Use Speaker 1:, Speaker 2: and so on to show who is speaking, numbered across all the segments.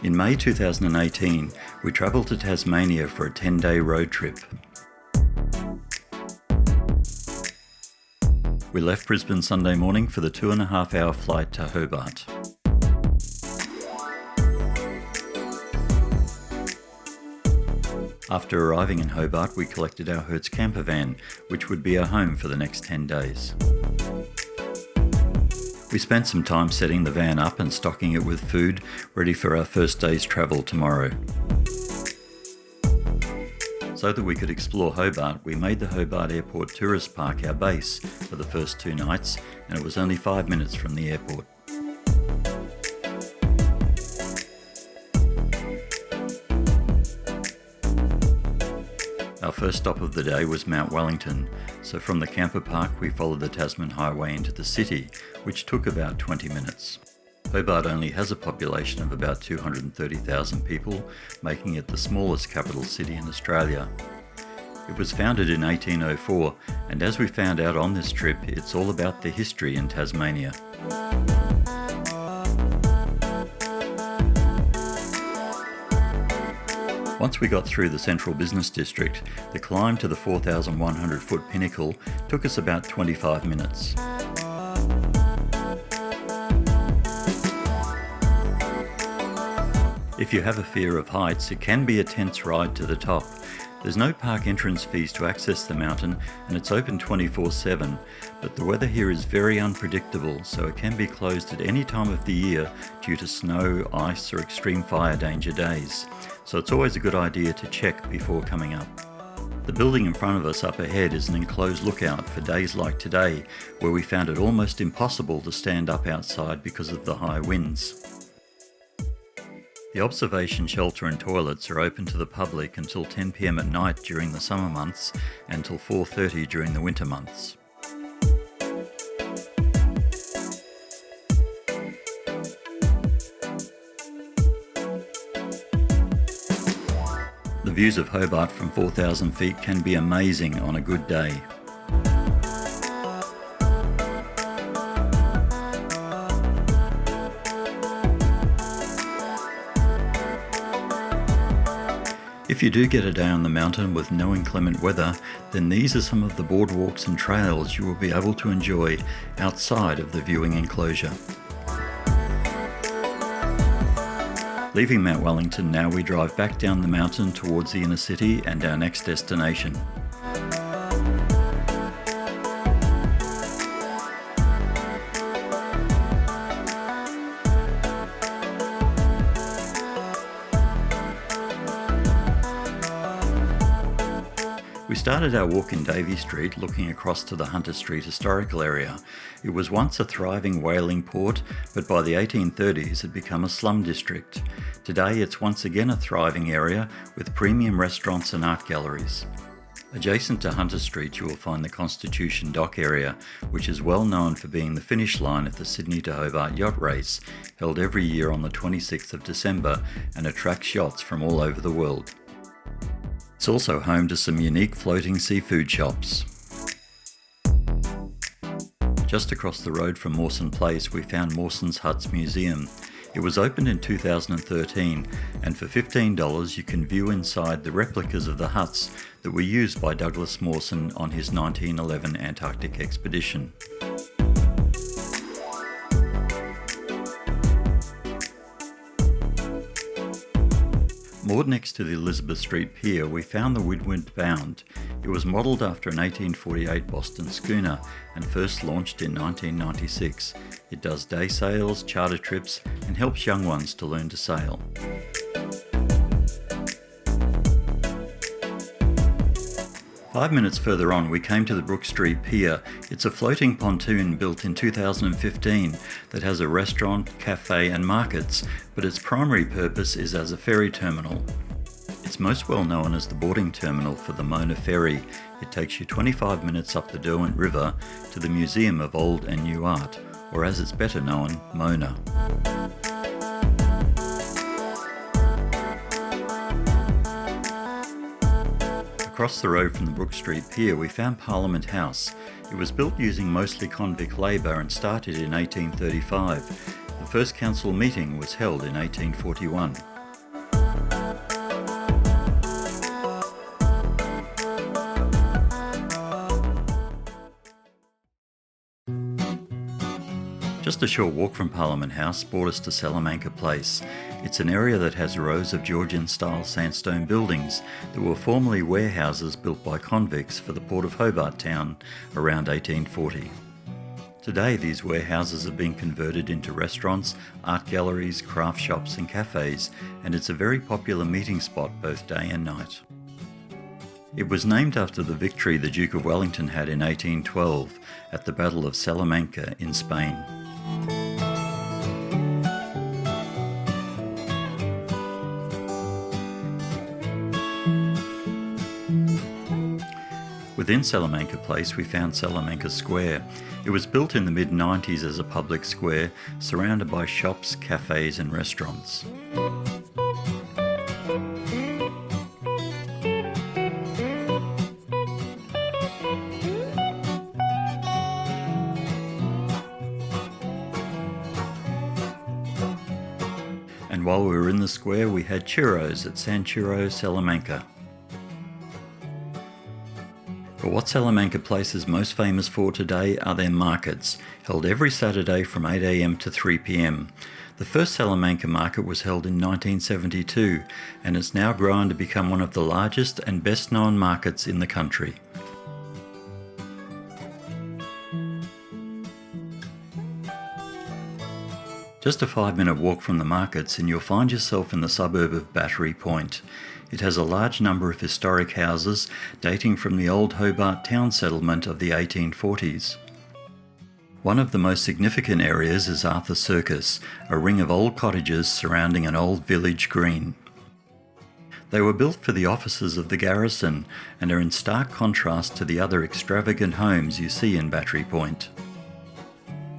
Speaker 1: In May 2018, we travelled to Tasmania for a 10-day road trip. We left Brisbane Sunday morning for the 2.5-hour flight to Hobart. After arriving in Hobart, we collected our Hertz camper van, which would be our home for the next 10 days. We spent some time setting the van up and stocking it with food, ready for our first day's travel tomorrow. So that we could explore Hobart, we made the Hobart Airport Tourist Park our base for the first 2 nights, and it was only 5 minutes from the airport. Our first stop of the day was Mount Wellington, so from the camper park we followed the Tasman Highway into the city, which took about 20 minutes. Hobart only has a population of about 230,000 people, making it the smallest capital city in Australia. It was founded in 1804, and as we found out on this trip, it's all about the history in Tasmania. Once we got through the central business district, the climb to the 4,100-foot pinnacle took us about 25 minutes. If you have a fear of heights, it can be a tense ride to the top. There's no park entrance fees to access the mountain, and it's open 24/7, but the weather here is very unpredictable, so it can be closed at any time of the year due to snow, ice, or extreme fire danger days. So it's always a good idea to check before coming up. The building in front of us up ahead is an enclosed lookout for days like today, where we found it almost impossible to stand up outside because of the high winds. The observation shelter and toilets are open to the public until 10 p.m. at night during the summer months and till 4:30 during the winter months. The views of Hobart from 4,000 feet can be amazing on a good day. If you do get a day on the mountain with no inclement weather, then these are some of the boardwalks and trails you will be able to enjoy outside of the viewing enclosure. Leaving Mount Wellington now, we drive back down the mountain towards the inner city and our next destination. We started our walk in Davey Street looking across to the Hunter Street historical area. It was once a thriving whaling port, but by the 1830s it had become a slum district. Today it's once again a thriving area with premium restaurants and art galleries. Adjacent to Hunter Street you will find the Constitution Dock area, which is well known for being the finish line of the Sydney to Hobart yacht race, held every year on the 26th of December and attracts yachts from all over the world. It's also home to some unique floating seafood shops. Just across the road from Mawson Place we found Mawson's Huts Museum. It was opened in 2013, and for $15 you can view inside the replicas of the huts that were used by Douglas Mawson on his 1911 Antarctic expedition. Moored next to the Elizabeth Street Pier, we found the Windward Bound. It was modelled after an 1848 Boston schooner and first launched in 1996. It does day sails, charter trips, and helps young ones to learn to sail. Five minutes further on, we came to the Brooke Street Pier. It's a floating pontoon built in 2015 that has a restaurant, cafe and markets, but its primary purpose is as a ferry terminal. It's most well known as the boarding terminal for the Mona Ferry. It takes you 25 minutes up the Derwent River to the Museum of Old and New Art, or as it's better known, Mona. Across the road from the Brooke Street Pier we found Parliament House. It was built using mostly convict labour and started in 1835. The first council meeting was held in 1841. Just a short walk from Parliament House brought us to Salamanca Place. It's an area that has rows of Georgian-style sandstone buildings that were formerly warehouses built by convicts for the port of Hobart town around 1840. Today these warehouses have been converted into restaurants, art galleries, craft shops and cafes, and it's a very popular meeting spot both day and night. It was named after the victory the Duke of Wellington had in 1812 at the Battle of Salamanca in Spain. Within Salamanca Place we found Salamanca Square. It was built in the mid-90s as a public square surrounded by shops, cafes and restaurants. And while we were in the square we had churros at San Churro Salamanca. But what Salamanca Place is most famous for today are their markets, held every Saturday from 8 AM to 3 PM. The first Salamanca market was held in 1972 and it's now grown to become one of the largest and best known markets in the country. Just a 5-minute walk from the markets and you'll find yourself in the suburb of Battery Point. It has a large number of historic houses dating from the old Hobart town settlement of the 1840s. One of the most significant areas is Arthur Circus, a ring of old cottages surrounding an old village green. They were built for the officers of the garrison and are in stark contrast to the other extravagant homes you see in Battery Point.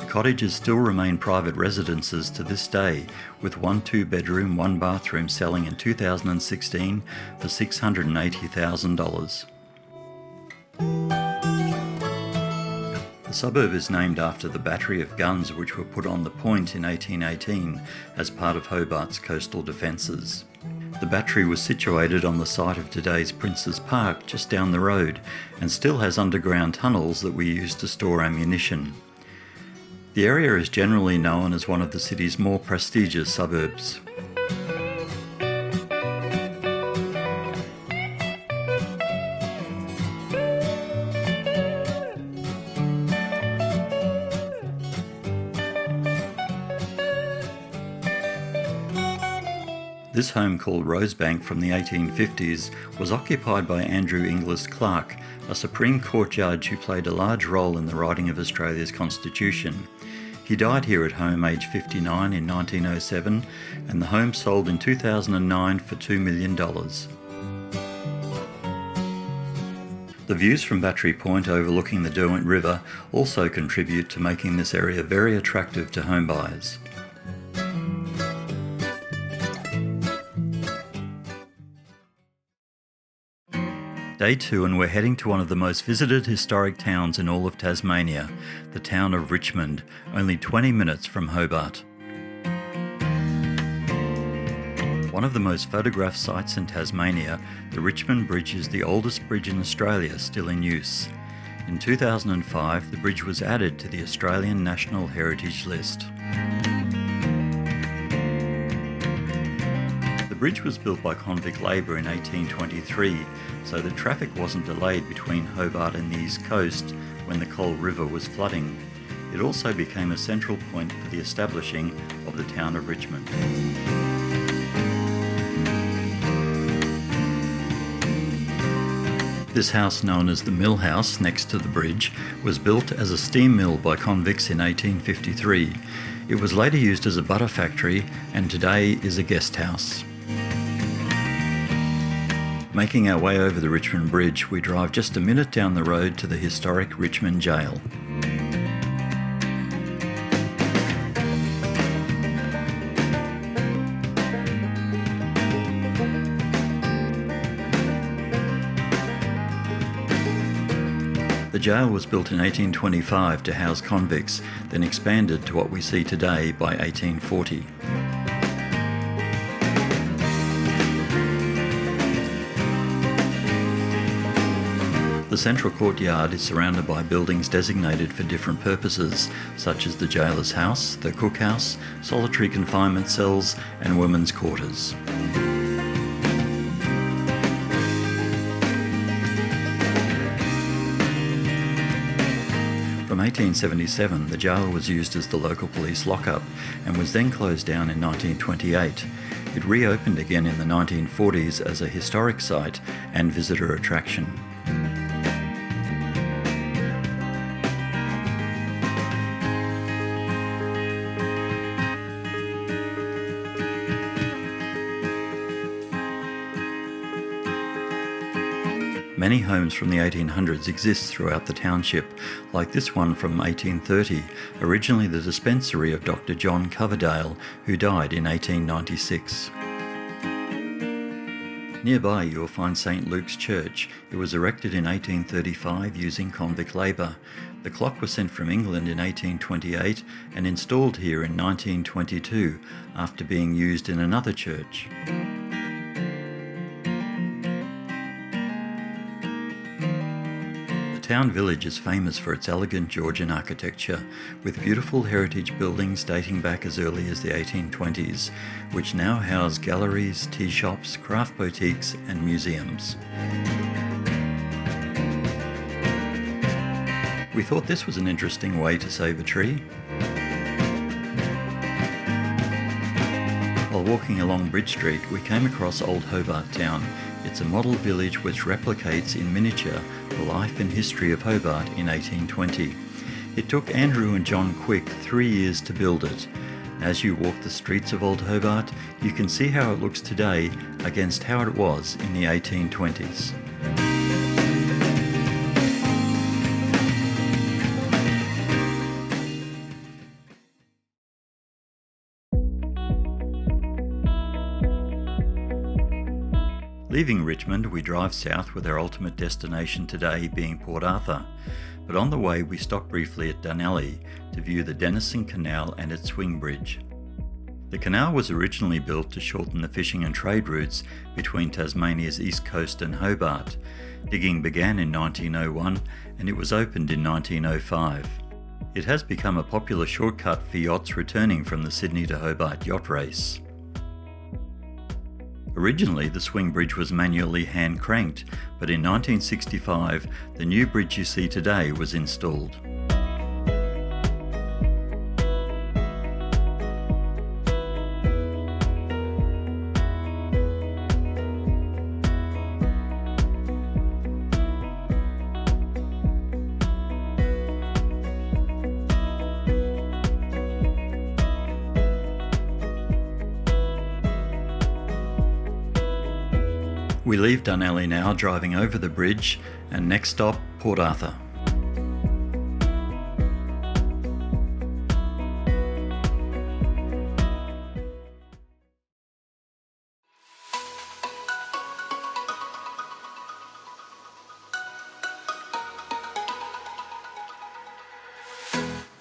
Speaker 1: Cottages still remain private residences to this day, with 1 2-bedroom, 1 bathroom selling in 2016 for $680,000. The suburb is named after the battery of guns which were put on the point in 1818 as part of Hobart's coastal defences. The battery was situated on the site of today's Princes Park just down the road and still has underground tunnels that we use to store ammunition. The area is generally known as one of the city's more prestigious suburbs. This home, called Rosebank from the 1850s, was occupied by Andrew Inglis Clark, a Supreme Court judge who played a large role in the writing of Australia's Constitution. He died here at home aged 59 in 1907, and the home sold in 2009 for $2 million. The views from Battery Point overlooking the Derwent River also contribute to making this area very attractive to home buyers. Day 2 and we're heading to one of the most visited historic towns in all of Tasmania, the town of Richmond, only 20 minutes from Hobart. One of the most photographed sites in Tasmania, the Richmond Bridge is the oldest bridge in Australia still in use. In 2005, the bridge was added to the Australian National Heritage List. The bridge was built by convict labour in 1823, so the traffic wasn't delayed between Hobart and the East Coast when the Cole River was flooding. It also became a central point for the establishing of the town of Richmond. This house, known as the Mill House next to the bridge, was built as a steam mill by convicts in 1853. It was later used as a butter factory and today is a guest house. Making our way over the Richmond Bridge, we drive just a minute down the road to the historic Richmond Jail. The jail was built in 1825 to house convicts, then expanded to what we see today by 1840. The central courtyard is surrounded by buildings designated for different purposes, such as the jailer's house, the cookhouse, solitary confinement cells, and women's quarters. From 1877, the jail was used as the local police lockup and was then closed down in 1928. It reopened again in the 1940s as a historic site and visitor attraction. Many homes from the 1800s exist throughout the township, like this one from 1830, originally the dispensary of Dr. John Coverdale, who died in 1896. Nearby you will find St. Luke's Church. It was erected in 1835 using convict labour. The clock was sent from England in 1828 and installed here in 1922 after being used in another church. The town village is famous for its elegant Georgian architecture, with beautiful heritage buildings dating back as early as the 1820s, which now house galleries, tea shops, craft boutiques and museums. We thought this was an interesting way to save a tree. While walking along Bridge Street, we came across Old Hobart Town. It's a model village which replicates in miniature the life and history of Hobart in 1820. It took Andrew and John Quick 3 years to build it. As you walk the streets of Old Hobart, you can see how it looks today against how it was in the 1820s. Leaving Richmond, we drive south with our ultimate destination today being Port Arthur, but on the way we stop briefly at Dunalley to view the DENISON Canal and its swing bridge. The canal was originally built to shorten the fishing and trade routes between Tasmania's east coast and Hobart. Digging began in 1901 and it was opened in 1905. It has become a popular shortcut for yachts returning from the Sydney to Hobart yacht race. Originally, the swing bridge was manually hand-cranked, but in 1965, the new bridge you see today was installed. We leave Dunalley now, driving over the bridge, and next stop, Port Arthur.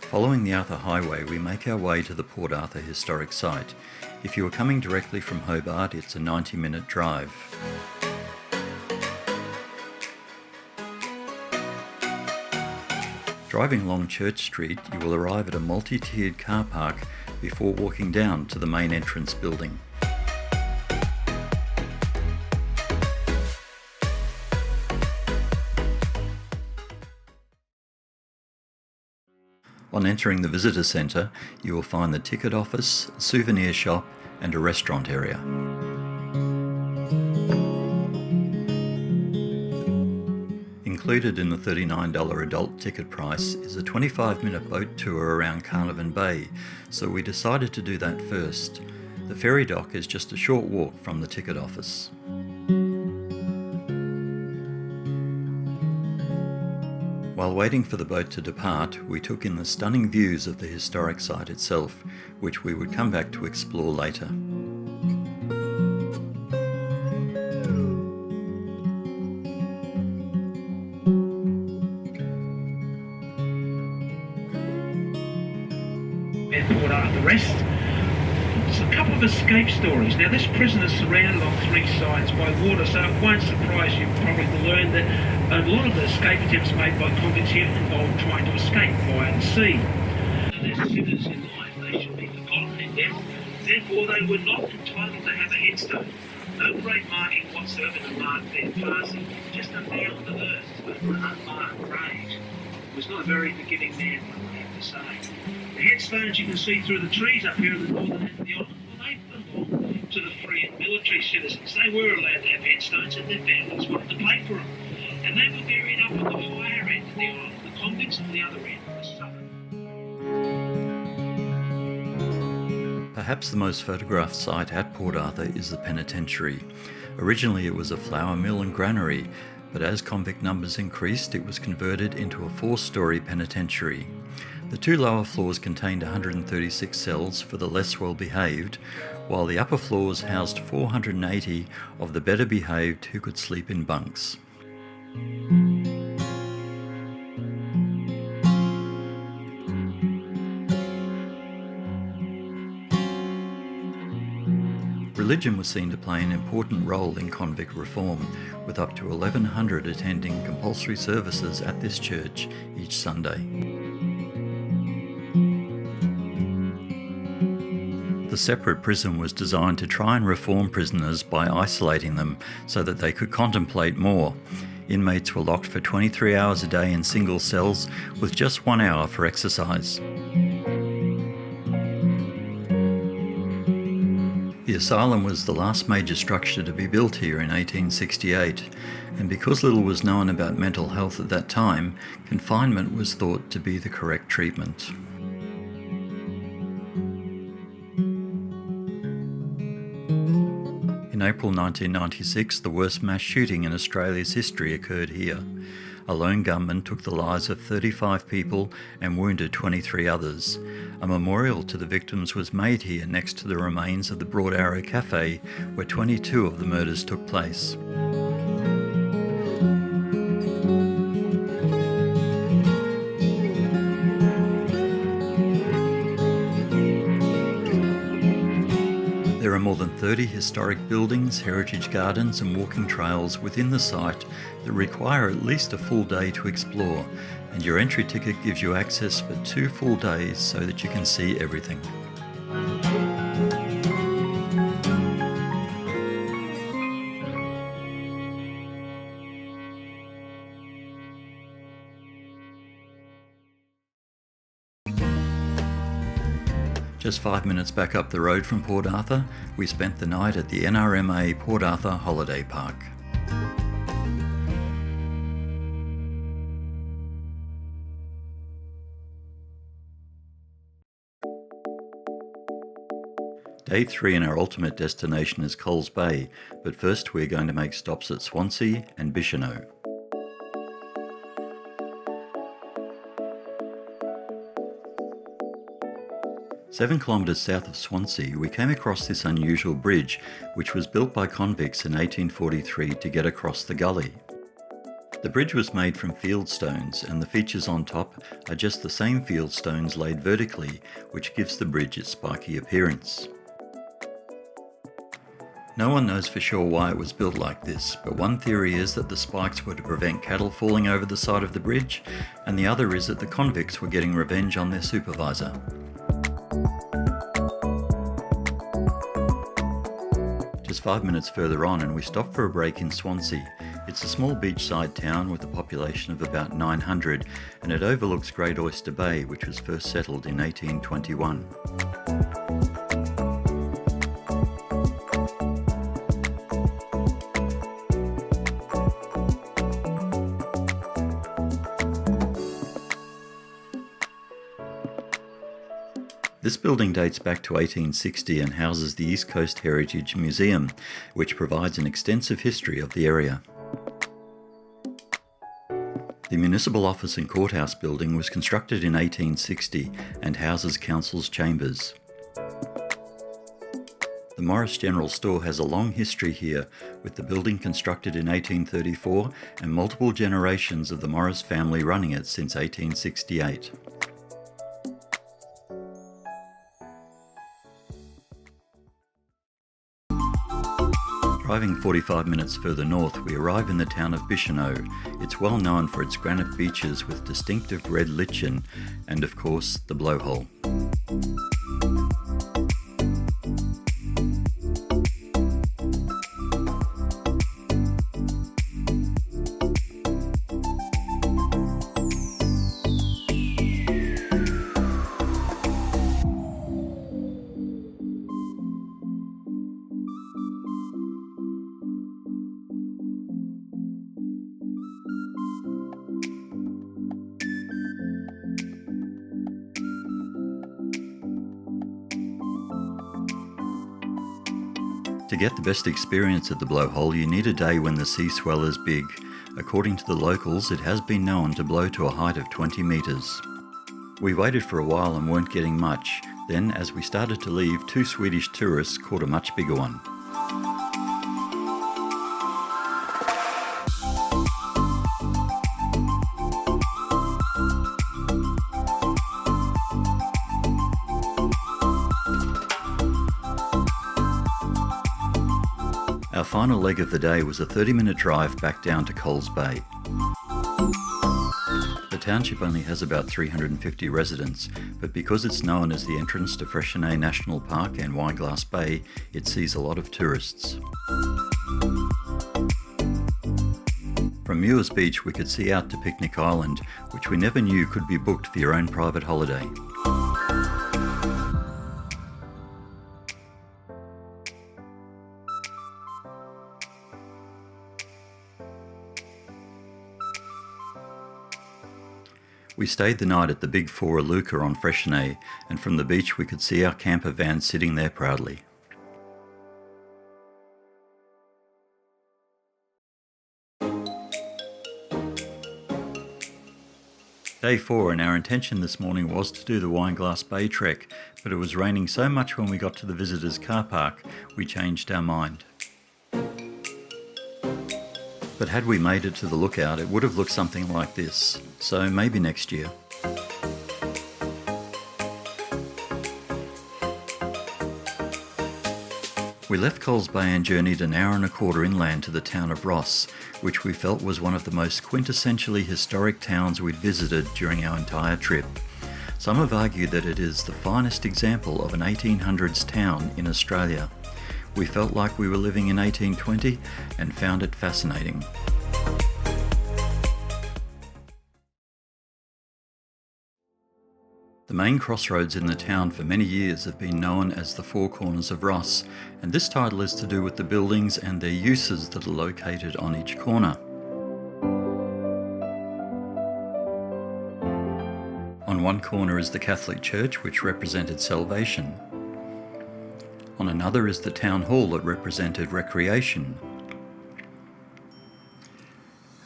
Speaker 1: Following the Arthur Highway, we make our way to the Port Arthur Historic Site. If you are coming directly from Hobart, it's a 90-minute drive. Driving along Church Street, you will arrive at a multi-tiered car park before walking down to the main entrance building. On entering the visitor centre, you will find the ticket office, a souvenir shop and a restaurant area. Included in the $39 adult ticket price is a 25-minute boat tour around Carnarvon Bay, so we decided to do that first. The ferry dock is just a short walk from the ticket office. While waiting for the boat to depart, we took in the stunning views of the historic site itself, which we would come back to explore later.
Speaker 2: Port Arthur Rest, There's a couple of escape stories. Now, this prison is surrounded on three sides by water, so it won't surprise you probably to learn that a lot of the escape attempts made by convicts here involved trying to escape via the sea. They're sinners in life, they should be forgotten in death. Therefore, they were not entitled to have a headstone. No great marking whatsoever to mark their passing, just a nail on the earth over an unmarked grave. It was not a very forgiving man, I have to say. The headstones you can see through the trees up here in the northern end of the island, well, they belonged to the free and military citizens. They were allowed to have headstones and their families wanted to pay for them. And they were buried up at the higher end of the island, the convicts on the other end, the southern.
Speaker 1: Perhaps the most photographed site at Port Arthur is the penitentiary. Originally it was a flour mill and granary, but as convict numbers increased it was converted into a 4-storey penitentiary. The 2 lower floors contained 136 cells for the less well behaved, while the upper floors housed 480 of the better behaved who could sleep in bunks. Religion was seen to play an important role in convict reform, with up to 1,100 attending compulsory services at this church each Sunday. The separate prison was designed to try and reform prisoners by isolating them so that they could contemplate more. Inmates were locked for 23 hours a day in single cells with just 1 hour for exercise. The asylum was the last major structure to be built here in 1868, and because little was known about mental health at that time, confinement was thought to be the correct treatment. In April 1996, the worst mass shooting in Australia's history occurred here. A lone gunman took the lives of 35 people and wounded 23 others. A memorial to the victims was made here next to the remains of the Broad Arrow Cafe, where 22 of the murders took place. There are more than 30 historic buildings, heritage gardens and walking trails within the site that require at least a full day to explore, and your entry ticket gives you access for 2 full days so that you can see everything. Just 5 minutes back up the road from Port Arthur, we spent the night at the NRMA Port Arthur Holiday Park. Day 3 in our ultimate destination is Coles Bay, but first we're going to make stops at Swansea and BICHENO. Seven kilometres south of Swansea, we came across this unusual bridge, which was built by convicts in 1843 to get across the gully. The bridge was made from field stones, and the features on top are just the same field stones laid vertically, which gives the bridge its spiky appearance. No one knows for sure why it was built like this, but one theory is that the spikes were to prevent cattle falling over the side of the bridge, and the other is that the convicts were getting revenge on their supervisor. Just 5 minutes further on and we stop for a break in Swansea. It's a small beachside town with a population of about 900 and it overlooks Great Oyster Bay, which was first settled in 1821. This building dates back to 1860 and houses the East Coast Heritage Museum, which provides an extensive history of the area. The Municipal Office and Courthouse building was constructed in 1860 and houses council's chambers. The Morris General Store has a long history here, with the building constructed in 1834 and multiple generations of the Morris family running it since 1868. Driving 45 minutes further north, we arrive in the town of BICHENO. It's well known for its granite beaches with distinctive red lichen and, of course, the blowhole. To get the best experience at the blowhole, you need a day when the sea swell is big. According to the locals, it has been known to blow to a height of 20 metres. We waited for a while and weren't getting much. Then, as we started to leave, 2 Swedish tourists caught a much bigger one. Our final leg of the day was a 30-minute drive back down to Coles Bay. The township only has about 350 residents, but because it's known as the entrance to Freshenay National Park and Wineglass Bay, it sees a lot of tourists. From Muir's Beach we could see out to Picnic Island, which we never knew could be booked for your own private holiday. We stayed the night at the Big Four Aluka on Freshenay, and from the beach we could see our camper van sitting there proudly. Day 4, and our intention this morning was to do the Wineglass Bay trek, but it was raining so much when we got to the visitors' car park, we changed our mind. But had we made it to the lookout, it would have looked something like this, so maybe next year. We left Coles Bay and journeyed an hour and a quarter inland to the town of Ross, which we felt was one of the most quintessentially historic towns we'd visited during our entire trip. Some have argued that it is the finest example of an 1800s town in Australia. We felt like we were living in 1820 and found it fascinating. The main crossroads in the town for many years have been known as the Four Corners of Ross, and this title is to do with the buildings and their uses that are located on each corner. On one corner is the Catholic Church, which represented salvation. On another is the town hall that represented recreation.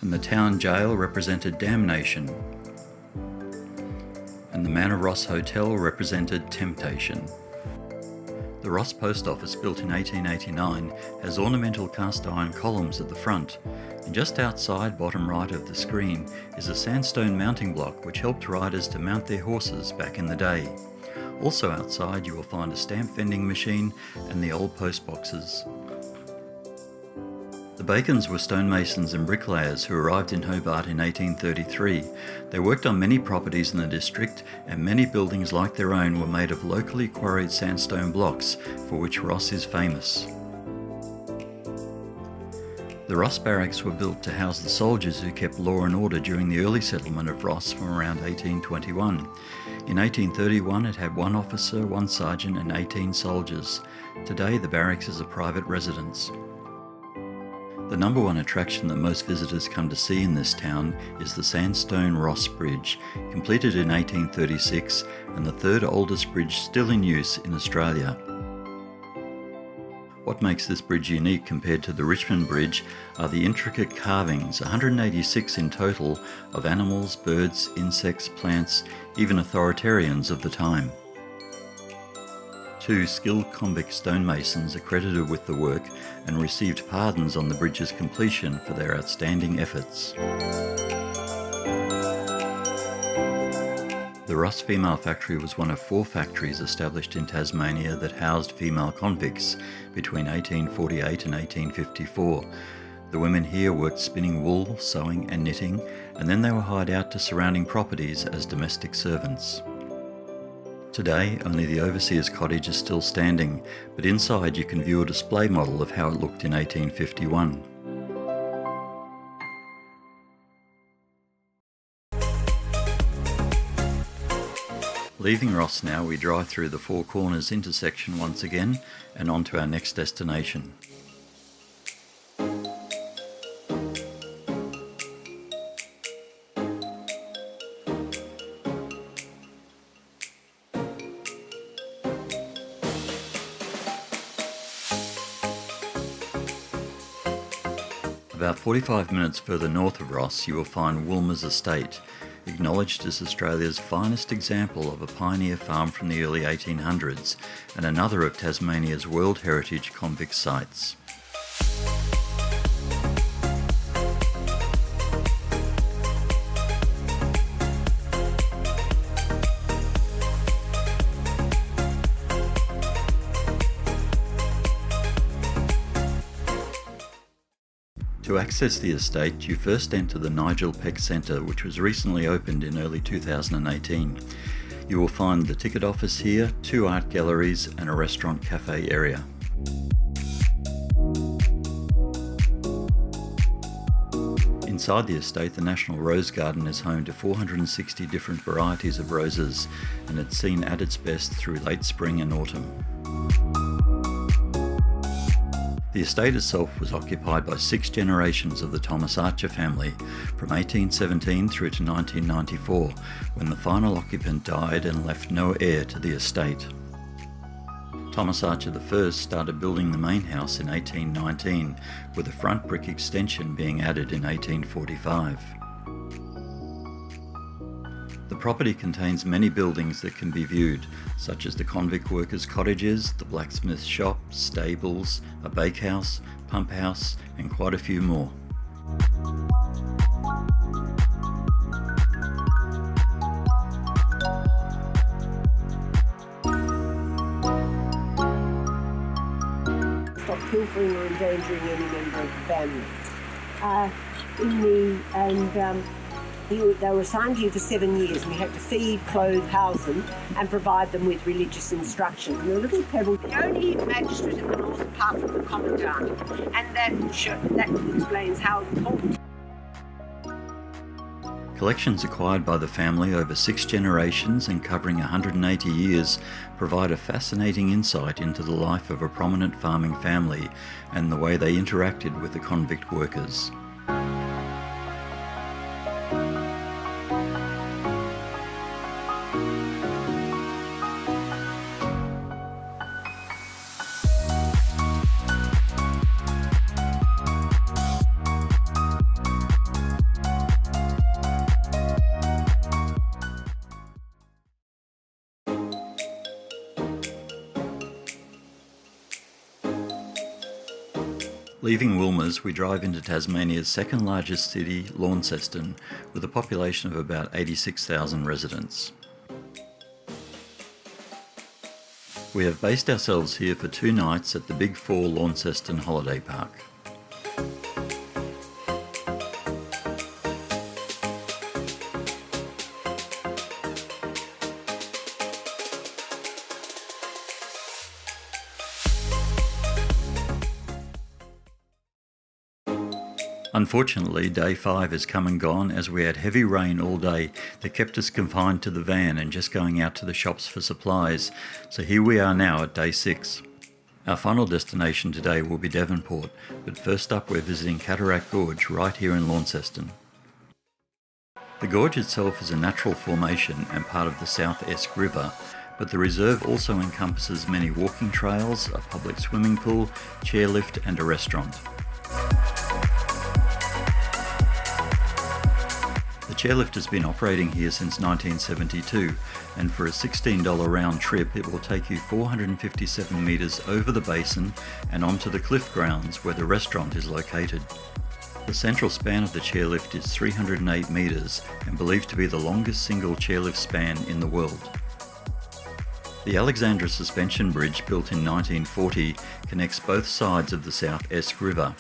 Speaker 1: And the town jail represented damnation. And the Manor Ross Hotel represented temptation. The Ross Post Office, built in 1889, has ornamental cast iron columns at the front, and just outside, bottom right of the screen, is a sandstone mounting block which helped riders to mount their horses back in the day. Also outside you will find a stamp vending machine and the old post boxes. The Bacons were stonemasons and bricklayers who arrived in Hobart in 1833. They worked on many properties in the district, and many buildings like their own were made of locally quarried sandstone blocks, for which Ross is famous. The Ross barracks were built to house the soldiers who kept law and order during the early settlement of Ross from around 1821. In 1831 it had 1 officer, 1 sergeant and 18 soldiers. Today the barracks is a private residence. The number one attraction that most visitors come to see in this town is the Sandstone Ross Bridge, completed in 1836 and the 3rd oldest bridge still in use in Australia. What makes this bridge unique compared to the Richmond Bridge are the intricate carvings, 186 in total, of animals, birds, insects, plants, even authoritarians of the time. 2 skilled convict stonemasons are credited with the work and received pardons on the bridge's completion for their outstanding efforts. The Ross Female Factory was one of 4 factories established in Tasmania that housed female convicts between 1848 and 1854. The women here worked spinning wool, sewing and knitting, and then they were hired out to surrounding properties as domestic servants. Today, only the overseer's cottage is still standing, but inside you can view a display model of how it looked in 1851. Leaving Ross now, we drive through the Four Corners intersection once again and on to our next destination. About 45 minutes further north of Ross, you will find Woolmers Estate, acknowledged as Australia's finest example of a pioneer farm from the early 1800s and another of Tasmania's World Heritage convict sites. To access the estate, you first enter the Nigel Peck Centre, which was recently opened in early 2018. You will find the ticket office here, 2 art galleries and a restaurant cafe area. Inside the estate, the National Rose Garden is home to 460 different varieties of roses, and it's seen at its best through late spring and autumn. The estate itself was occupied by 6 generations of the Thomas Archer family, from 1817 through to 1994, when the final occupant died and left no heir to the estate. Thomas Archer I started building the main house in 1819, with a front brick extension being added in 1845. The property contains many buildings that can be viewed, such as the convict workers' cottages, the blacksmith's shop, stables, a bakehouse, pump house, and quite a few more.
Speaker 3: Stop pilfering or endangering any member of the family. They were assigned to you for 7 years, and you had to feed, clothe, house them, and provide them with religious instruction. And a little pebble, the only magistrate in the north apart from the commandant, and that explains how important.
Speaker 1: Collections acquired by the family over 6 generations and covering 180 years provide a fascinating insight into the life of a prominent farming family and the way they interacted with the convict workers. Leaving Woolmers, we drive into Tasmania's second largest city, Launceston, with a population of about 86,000 residents. We have based ourselves here for 2 nights at the Big 4 Launceston Holiday Park. Unfortunately, day 5 has come and gone as we had heavy rain all day that kept us confined to the van and just going out to the shops for supplies, so here we are now at day 6. Our final destination today will be Devonport, but first up we're visiting Cataract Gorge right here in Launceston. The gorge itself is a natural formation and part of the South Esk River, but the reserve also encompasses many walking trails, a public swimming pool, chairlift and a restaurant. The chairlift has been operating here since 1972, and for a $16 round trip it will take you 457 metres over the basin and onto the cliff grounds where the restaurant is located. The central span of the chairlift is 308 metres and believed to be the longest single chairlift span in the world. The Alexandra Suspension Bridge, built in 1940, connects both sides of the South Esk River.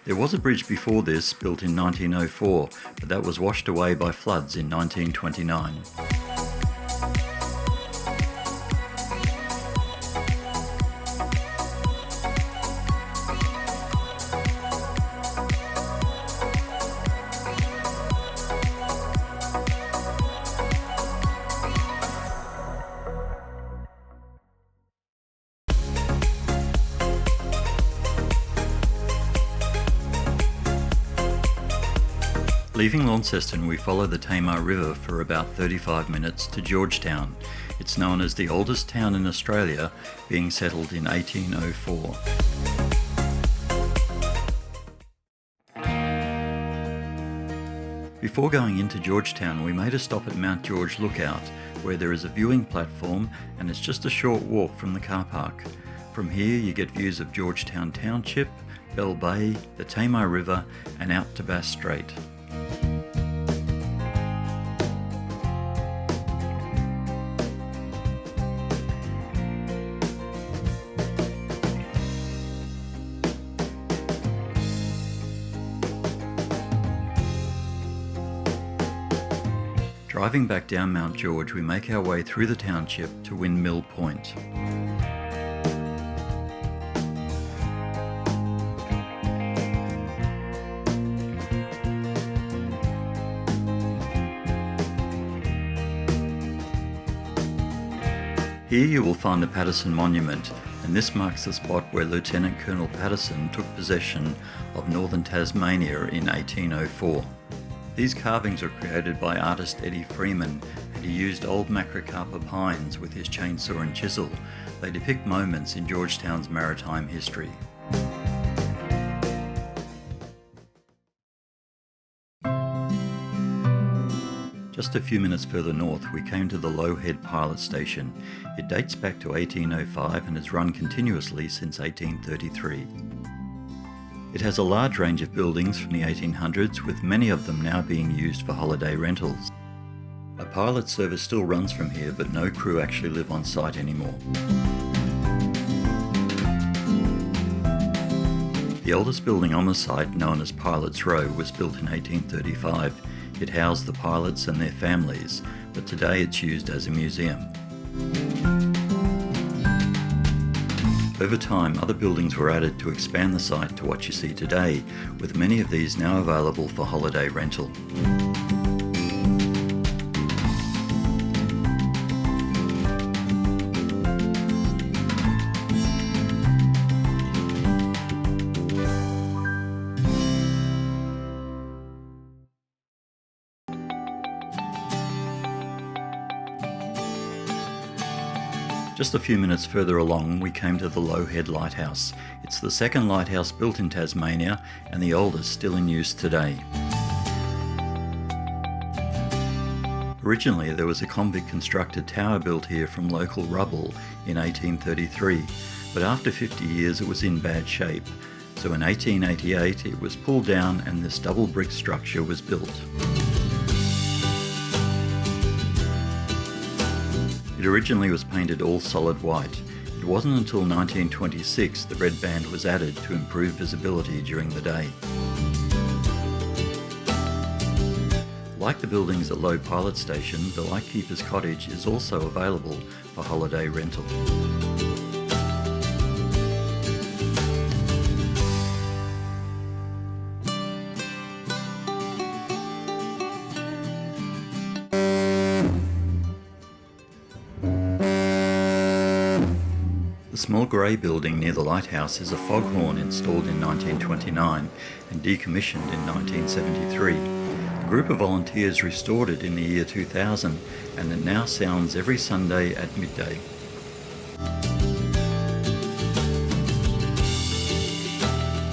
Speaker 1: There was a bridge before this, built in 1904, but that was washed away by floods in 1929. Leaving Launceston, we follow the Tamar River for about 35 minutes to Georgetown. It's known as the oldest town in Australia, being settled in 1804. Before going into Georgetown, we made a stop at Mount George Lookout, where there is a viewing platform and it's just a short walk from the car park. From here you get views of Georgetown Township, Bell Bay, the Tamar River and out to Bass Strait. Driving back down Mount George, we make our way through the township to Windmill Point. Here you will find the Patterson Monument, and this marks the spot where Lieutenant Colonel Patterson took possession of northern Tasmania in 1804. These carvings were created by artist Eddie Freeman, and he used old macrocarpa pines with his chainsaw and chisel. They depict moments in Georgetown's maritime history. Just a few minutes further north, we came to the Low Head Pilot Station. It dates back to 1805 and has run continuously since 1833. It has a large range of buildings from the 1800s, with many of them now being used for holiday rentals. A pilot service still runs from here, but no crew actually live on site anymore. The oldest building on the site, known as Pilot's Row, was built in 1835. It housed the pilots and their families, but today it's used as a museum. Over time, other buildings were added to expand the site to what you see today, with many of these now available for holiday rental. Just a few minutes further along, we came to the Low Head Lighthouse. It's the second lighthouse built in Tasmania and the oldest still in use today. Originally, there was a convict-constructed tower built here from local rubble in 1833, but after 50 years it was in bad shape. So in 1888 it was pulled down and this double brick structure was built. It originally was painted all solid white. It wasn't until 1926 the red band was added to improve visibility during the day. Like the buildings at Low Pilot Station, the Lightkeeper's Cottage is also available for holiday rental. The small grey building near the lighthouse is a foghorn installed in 1929 and decommissioned in 1973. A group of volunteers restored it in the year 2000 and it now sounds every Sunday at midday.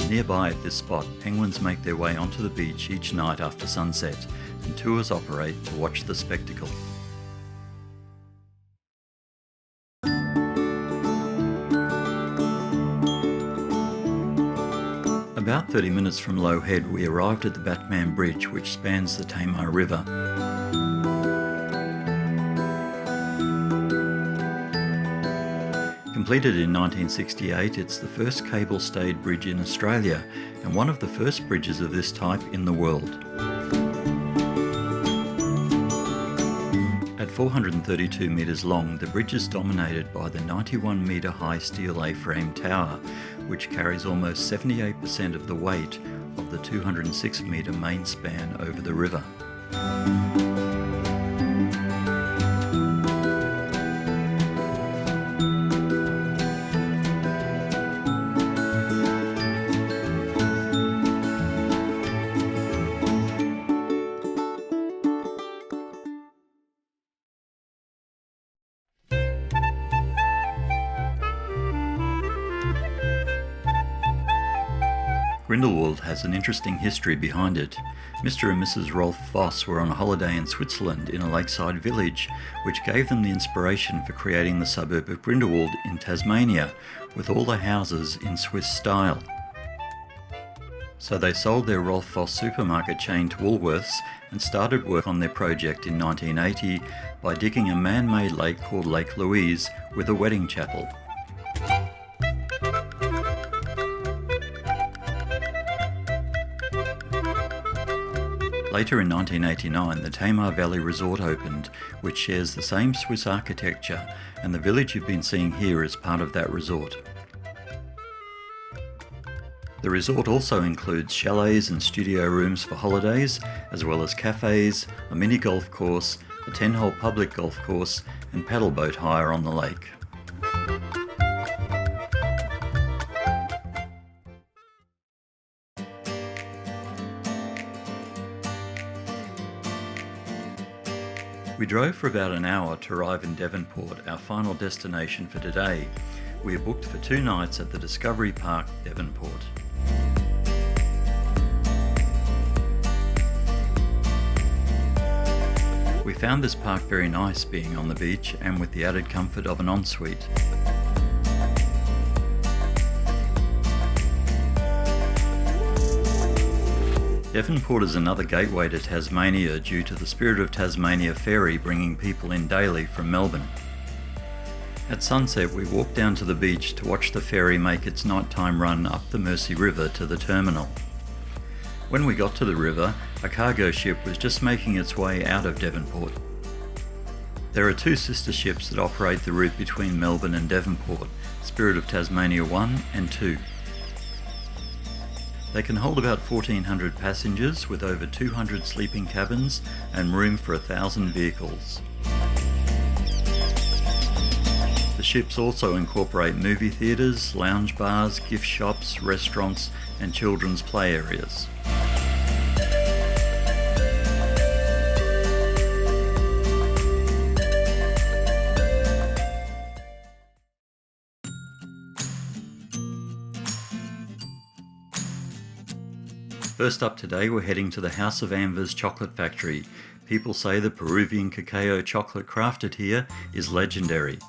Speaker 1: Nearby at this spot, penguins make their way onto the beach each night after sunset and tours operate to watch the spectacle. about 30 minutes from Low Head, we arrived at the Batman Bridge, which spans the Tamar River. Completed in 1968, it's the first cable-stayed bridge in Australia and one of the first bridges of this type in the world. At 432 metres long, the bridge is dominated by the 91 metre high steel A-frame tower, which carries almost 78% of the weight of the 206 metre main span over the river. Grindelwald has an interesting history behind it. Mr. and Mrs. Rolf Voss were on a holiday in Switzerland in a lakeside village, which gave them the inspiration for creating the suburb of Grindelwald in Tasmania, with all the houses in Swiss style. So they sold their Rolf Voss supermarket chain to Woolworths and started work on their project in 1980 by digging a man-made lake called Lake Louise with a wedding chapel. Later in 1989, the Tamar Valley Resort opened, which shares the same Swiss architecture, and the village you've been seeing here is part of that resort. The resort also includes chalets and studio rooms for holidays, as well as cafes, a mini golf course, a 10-hole public golf course, and paddle boat hire on the lake. We drove for about an hour to arrive in Devonport, our final destination for today. We are booked for 2 nights at the Discovery Park, Devonport. We found this park very nice, being on the beach and with the added comfort of an ensuite. Devonport is another gateway to Tasmania due to the Spirit of Tasmania ferry bringing people in daily from Melbourne. At sunset, we walked down to the beach to watch the ferry make its nighttime run up the Mersey River to the terminal. When we got to the river, a cargo ship was just making its way out of Devonport. There are 2 sister ships that operate the route between Melbourne and Devonport, Spirit of Tasmania 1 and 2. They can hold about 1,400 passengers with over 200 sleeping cabins and room for 1,000 vehicles. The ships also incorporate movie theatres, lounge bars, gift shops, restaurants and children's play areas. First up today, we're heading to the House of Anvers chocolate factory. People say the Peruvian cacao chocolate crafted here is legendary.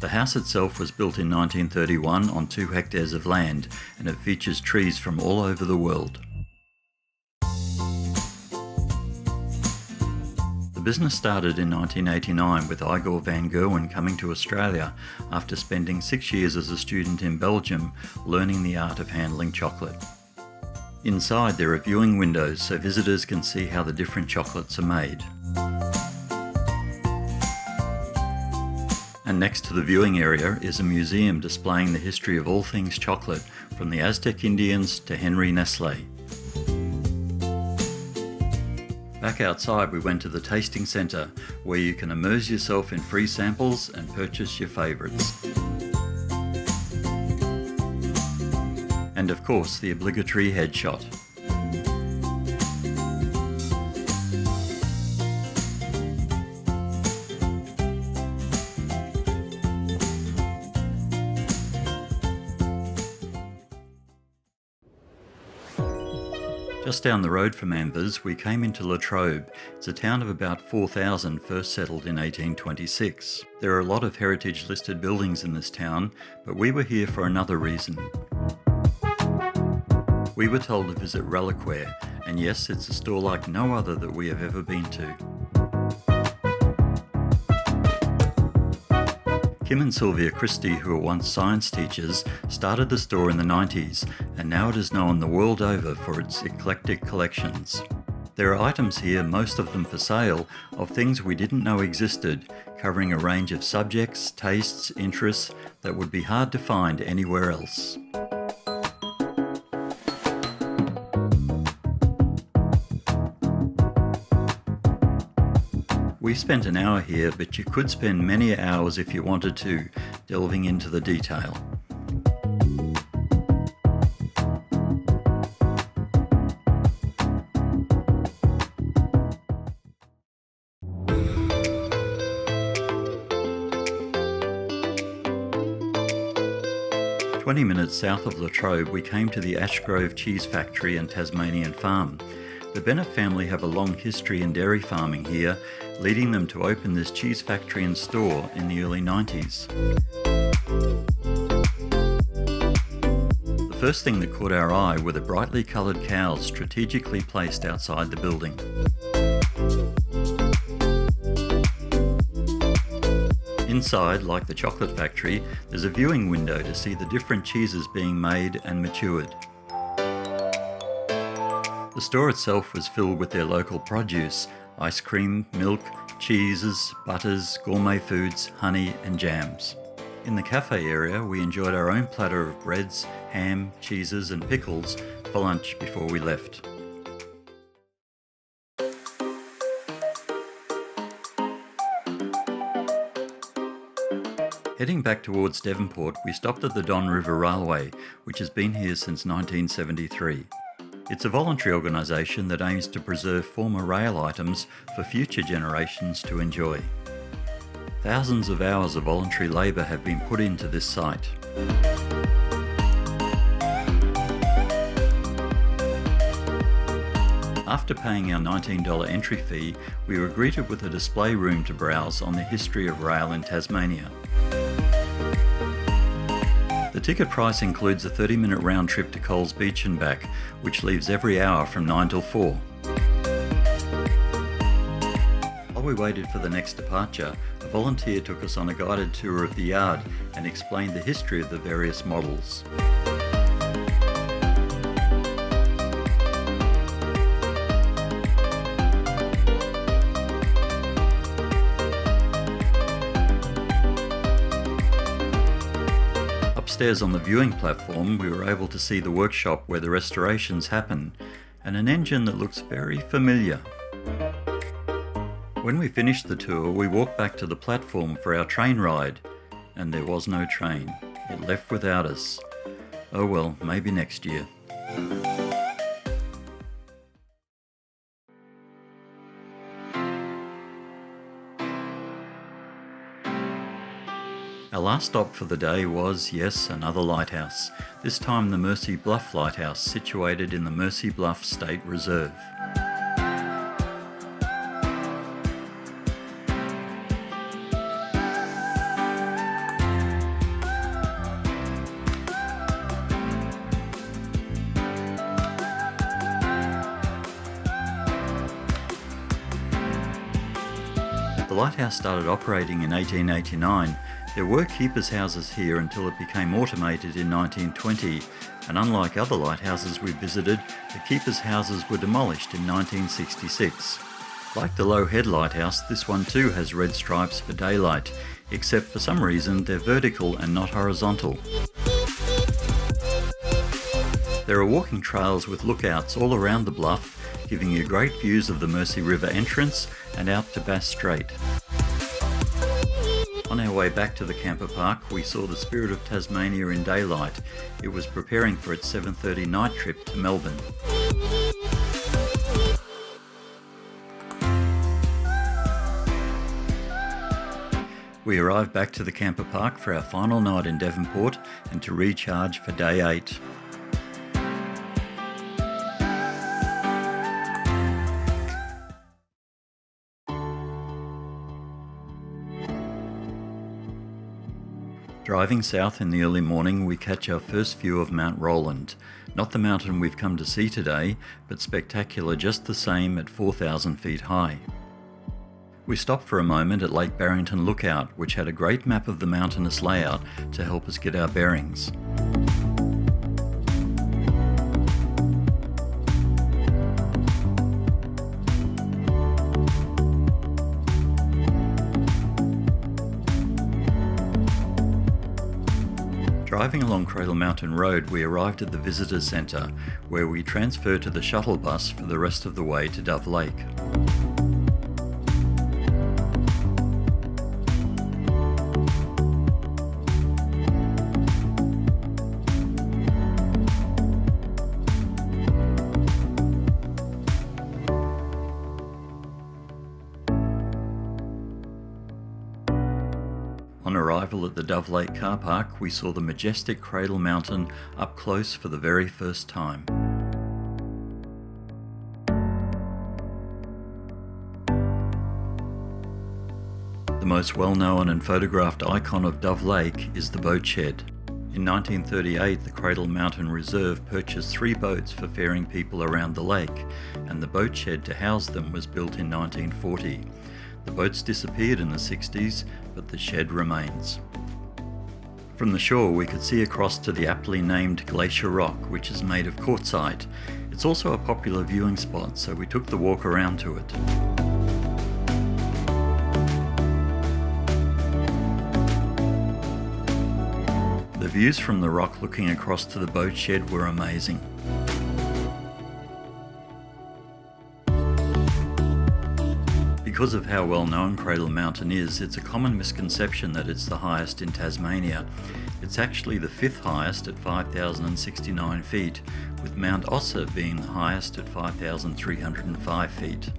Speaker 1: The house itself was built in 1931 on 2 hectares of land, and it features trees from all over the world. The business started in 1989 with Igor van Gerwen coming to Australia after spending 6 years as a student in Belgium learning the art of handling chocolate. Inside there are viewing windows so visitors can see how the different chocolates are made. And next to the viewing area is a museum displaying the history of all things chocolate, from the Aztec Indians to Henry Nestle. Back outside, we went to the tasting centre, where you can immerse yourself in free samples and purchase your favourites. And of course, the obligatory headshot. Just down the road from Anvers, we came into Latrobe. It's a town of about 4,000, first settled in 1826. There are a lot of heritage-listed buildings in this town, but we were here for another reason. We were told to visit Reliquaire, and yes, it's a store like no other that we have ever been to. Kim and Sylvia Christie, who were once science teachers, started the store in the 90s, and now it is known the world over for its eclectic collections. There are items here, most of them for sale, of things we didn't know existed, covering a range of subjects, tastes, interests that would be hard to find anywhere else. We spent an hour here, but you could spend many hours if you wanted to, delving into the detail. "20 minutes south of Latrobe, we came to the Ashgrove cheese factory and Tasmanian farm. The Bennett family have a long history in dairy farming here, leading them to open this cheese factory and store in the early 90s. The first thing that caught our eye were the brightly coloured cows strategically placed outside the building. Inside, like the chocolate factory, there's a viewing window to see the different cheeses being made and matured. The store itself was filled with their local produce: ice cream, milk, cheeses, butters, gourmet foods, honey and jams. In the cafe area, we enjoyed our own platter of breads, ham, cheeses and pickles for lunch before we left. Heading back towards Devonport, we stopped at the Don River Railway, which has been here since 1973. It's a voluntary organisation that aims to preserve former rail items for future generations to enjoy. Thousands of hours of voluntary labour have been put into this site. After paying our $19 entry fee, we were greeted with a display room to browse on the history of rail in Tasmania. The ticket price includes a 30-minute round trip to Coles Beach and back, which leaves every hour from 9 till 4. While we waited for the next departure, a volunteer took us on a guided tour of the yard and explained the history of the various models. Upstairs on the viewing platform, we were able to see the workshop where the restorations happen, and an engine that looks very familiar. When we finished the tour, we walked back to the platform for our train ride, and there was no train. It left without us. Oh well, maybe next year. Our last stop for the day was, yes, another lighthouse, this time the Mercy Bluff Lighthouse, situated in the Mercy Bluff State Reserve. The lighthouse started operating in 1889. There were keepers' houses here until it became automated in 1920, and unlike other lighthouses we visited, the keepers' houses were demolished in 1966. Like the Low Head Lighthouse, this one too has red stripes for daylight, except for some reason they're vertical and not horizontal. There are walking trails with lookouts all around the bluff, giving you great views of the Mercy River entrance and out to Bass Strait. On our way back to the camper park, we saw the Spirit of Tasmania in daylight. It was preparing for its 7:30 night trip to Melbourne. We arrived back to the camper park for our final night in Devonport and to recharge for day 8. Driving south in the early morning, we catch our first view of Mount Roland. Not the mountain we've come to see today, but spectacular just the same at 4,000 feet high. We stopped for a moment at Lake Barrington Lookout, which had a great map of the mountainous layout to help us get our bearings. Driving along Cradle Mountain Road, we arrived at the Visitor Centre, where we transferred to the shuttle bus for the rest of the way to Dove Lake. On arrival at the Dove Lake car park, we saw the majestic Cradle Mountain up close for the very first time. The most well-known and photographed icon of Dove Lake is the boat shed. In 1938, the Cradle Mountain Reserve purchased 3 boats for ferrying people around the lake, and the boat shed to house them was built in 1940. The boats disappeared in the 60s, but the shed remains. From the shore we could see across to the aptly named Glacier Rock, which is made of quartzite. It's also a popular viewing spot, so we took the walk around to it. The views from the rock looking across to the boat shed were amazing. Because of how well known Cradle Mountain is, it's a common misconception that it's the highest in Tasmania. It's actually the 5th highest at 5,069 feet, with Mount Ossa being the highest at 5,305 feet.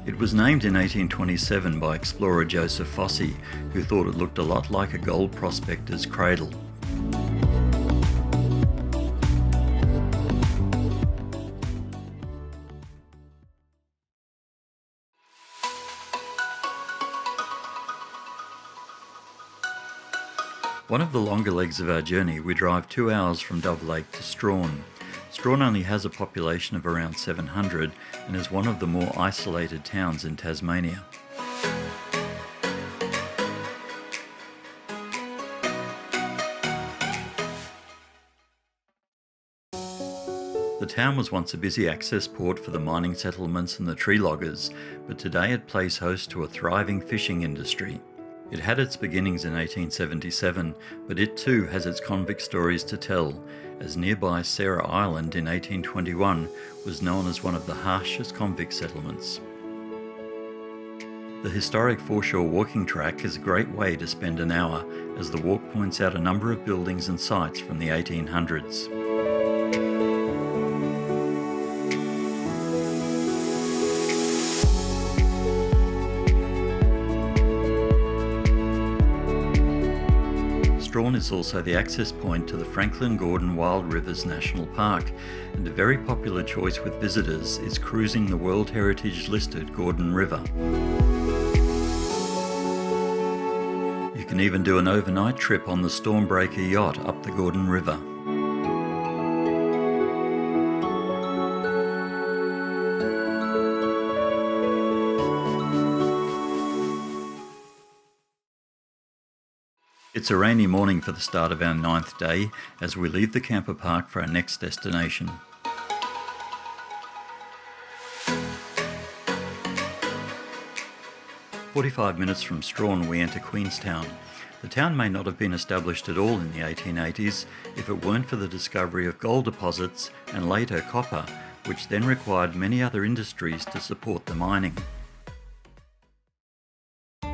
Speaker 1: It was named in 1827 by explorer Joseph Fossey, who thought it looked a lot like a gold prospector's cradle. One of the longer legs of our journey, we drive 2 hours from Dove Lake to Strahan. Strahan only has a population of around 700 and is one of the more isolated towns in Tasmania. The town was once a busy access port for the mining settlements and the tree loggers, but today it plays host to a thriving fishing industry. It had its beginnings in 1877, but it too has its convict stories to tell, as nearby Sarah Island in 1821 was known as one of the harshest convict settlements. The historic foreshore walking track is a great way to spend an hour, as the walk points out a number of buildings and sites from the 1800s. Strahan is also the access point to the Franklin Gordon Wild Rivers National Park, and a very popular choice with visitors is cruising the World Heritage listed Gordon River. You can even do an overnight trip on the Stormbreaker yacht up the Gordon River. It's a rainy morning for the start of our 9th day as we leave the camper park for our next destination. "45 minutes from Strahan we enter Queenstown. The town may not have been established at all in the 1880s if it weren't for the discovery of gold deposits and later copper, which then required many other industries to support the mining.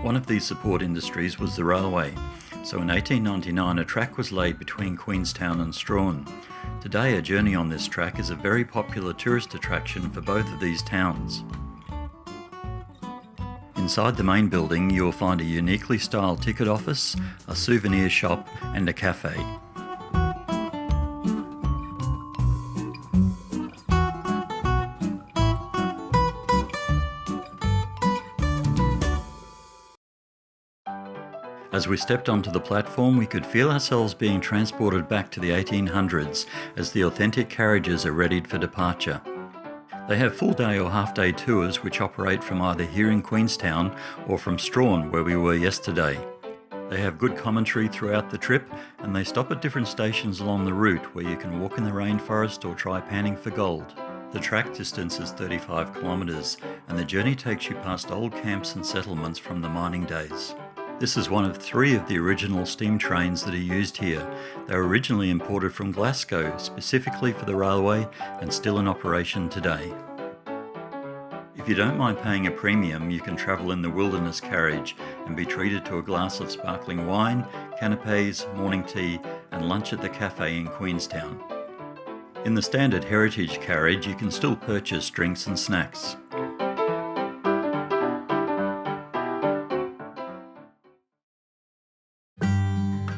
Speaker 1: One of these support industries was the railway. So in 1899 a track was laid between Queenstown and Strahan. Today a journey on this track is a very popular tourist attraction for both of these towns. Inside the main building you will find a uniquely styled ticket office, a souvenir shop and a cafe. As we stepped onto the platform, we could feel ourselves being transported back to the 1800s as the authentic carriages are readied for departure. They have full day or half day tours which operate from either here in Queenstown or from Strahan, where we were yesterday. They have good commentary throughout the trip, and they stop at different stations along the route where you can walk in the rainforest or try panning for gold. The track distance is 35 kilometres, and the journey takes you past old camps and settlements from the mining days. This is one of 3 of the original steam trains that are used here. They were originally imported from Glasgow, specifically for the railway, and still in operation today. If you don't mind paying a premium, you can travel in the wilderness carriage and be treated to a glass of sparkling wine, canapes, morning tea, and lunch at the cafe in Queenstown. In the standard heritage carriage, you can still purchase drinks and snacks.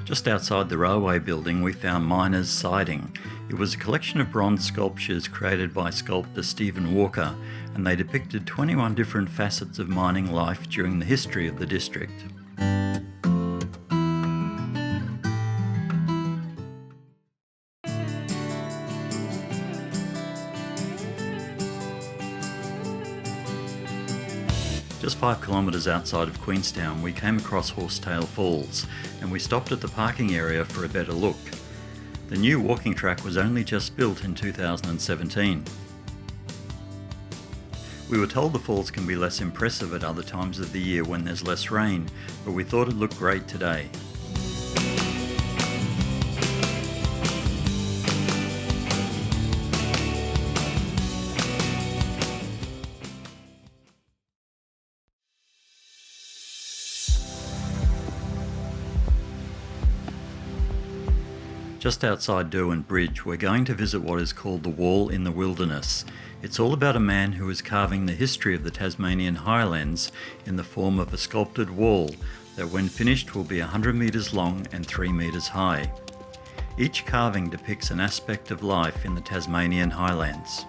Speaker 1: Just outside the railway building, we found Miners' Siding. It was a collection of bronze sculptures created by sculptor Stephen Walker, and they depicted 21 different facets of mining life during the history of the district. Just 5 kilometres outside of Queenstown, we came across Horsetail Falls, and we stopped at the parking area for a better look. The new walking track was only just built in 2017. We were told the falls can be less impressive at other times of the year when there's less rain, but we thought it looked great today. Just outside Derwent Bridge, we're going to visit what is called the Wall in the Wilderness. It's all about a man who is carving the history of the Tasmanian highlands in the form of a sculpted wall that when finished will be 100 metres long and 3 metres high. Each carving depicts an aspect of life in the Tasmanian highlands.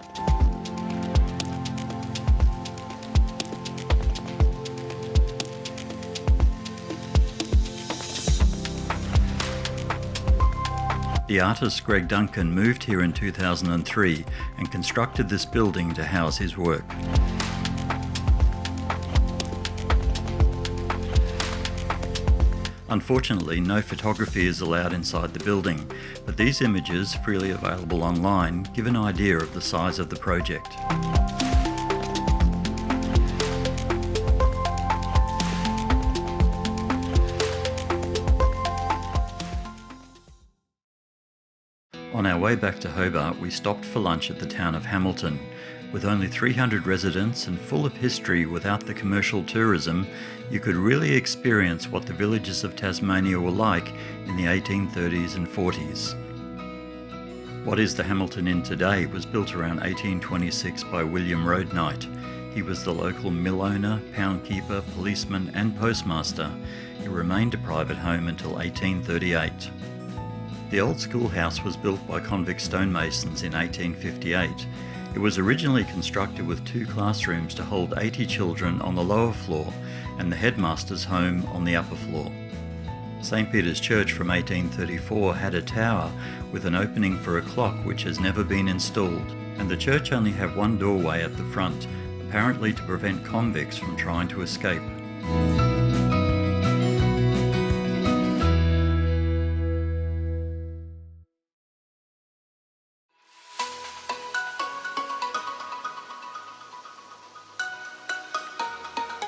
Speaker 1: The artist Greg Duncan moved here in 2003 and constructed this building to house his work. Unfortunately, no photography is allowed inside the building, but these images, freely available online, give an idea of the size of the project. On our way back to Hobart, we stopped for lunch at the town of Hamilton. With only 300 residents and full of history without the commercial tourism, you could really experience what the villages of Tasmania were like in the 1830s and 40s. What is the Hamilton Inn today was built around 1826 by William Roadknight. He was the local mill owner, pound keeper, policeman and postmaster. It remained a private home until 1838. The old schoolhouse was built by convict stonemasons in 1858. It was originally constructed with 2 classrooms to hold 80 children on the lower floor and the headmaster's home on the upper floor. St. Peter's Church from 1834 had a tower with an opening for a clock which has never been installed, and the church only had 1 doorway at the front, apparently to prevent convicts from trying to escape.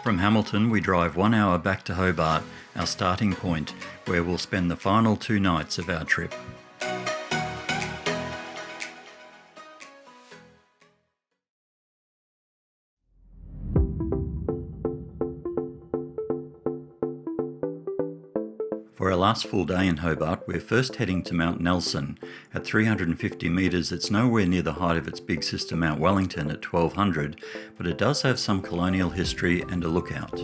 Speaker 1: From Hamilton, we drive 1 hour back to Hobart, our starting point, where we'll spend the final 2 nights of our trip. For our last full day in Hobart, we're first heading to Mount Nelson. At 350 metres, it's nowhere near the height of its big sister Mount Wellington at 1200, but it does have some colonial history and a lookout.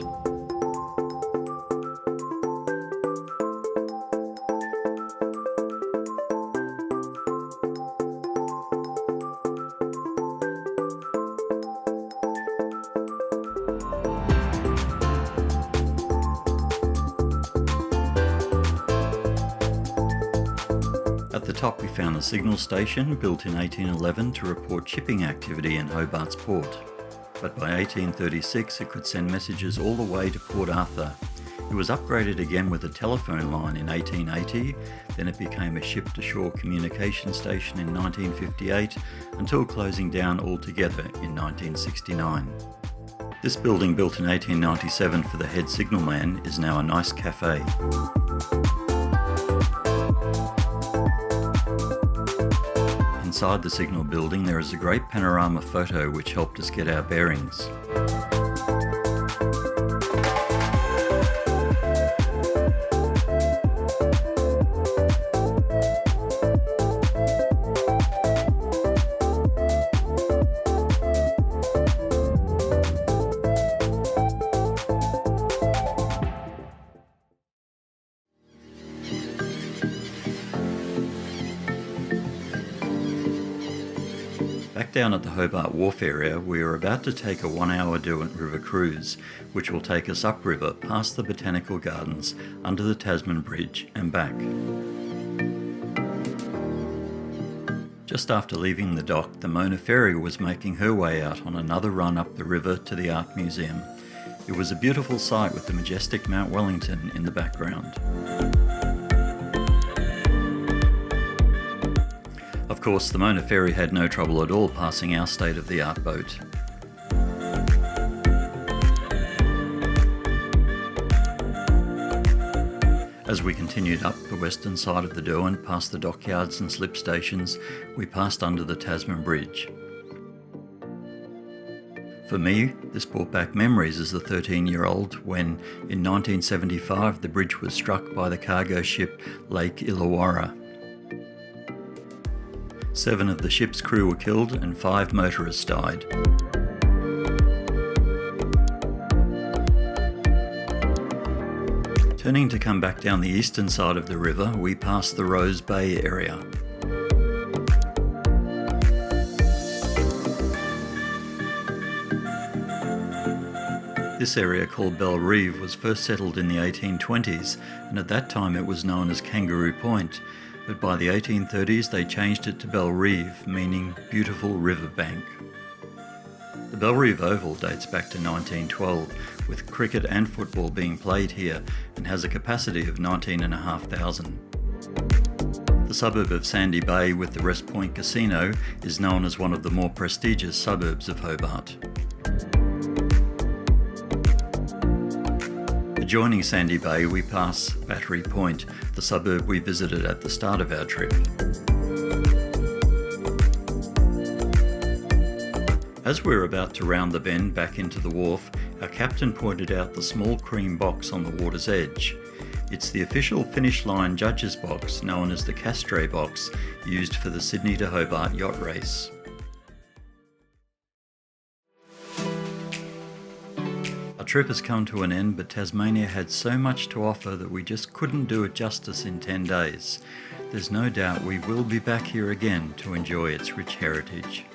Speaker 1: the top we found the signal station, built in 1811 to report shipping activity in Hobart's port. But by 1836 it could send messages all the way to Port Arthur. It was upgraded again with a telephone line in 1880, then it became a ship-to-shore communication station in 1958, until closing down altogether in 1969. This building, built in 1897 for the head signalman, is now a nice cafe. Inside the signal building there is a great panorama photo which helped us get our bearings. Back down at the Hobart Wharf area, we are about to take a 1-hour Derwent River cruise, which will take us upriver past the Botanical Gardens, under the Tasman Bridge and back. Just after leaving the dock, the Mona Ferry was making her way out on another run up the river to the Art Museum. It was a beautiful sight with the majestic Mount Wellington in the background. Of course, the Mona Ferry had no trouble at all passing our state-of-the-art boat. As we continued up the western side of the Derwent, past the dockyards and slip stations, we passed under the Tasman Bridge. For me, this brought back memories as a 13-year-old when, in 1975, the bridge was struck by the cargo ship Lake Illawarra. 7 of the ship's crew were killed and 5 motorists died. Turning to come back down the eastern side of the river, we passed the Rose Bay area. This area, called Bellerive, was first settled in the 1820s, and at that time it was known as Kangaroo Point. But by the 1830s they changed it to Bellerive, meaning beautiful river bank. The Bellerive Oval dates back to 1912, with cricket and football being played here, and has a capacity of 19,500. The suburb of Sandy Bay with the Rest Point Casino is known as one of the more prestigious suburbs of Hobart. Adjoining Sandy Bay, we pass Battery Point, the suburb we visited at the start of our trip. As we were about to round the bend back into the wharf, our captain pointed out the small cream box on the water's edge. It's the official finish line judges box, known as the Castray box, used for the Sydney to Hobart yacht race. Our trip has come to an end, but Tasmania had so much to offer that we just couldn't do it justice in 10 days. There's no doubt we will be back here again to enjoy its rich heritage.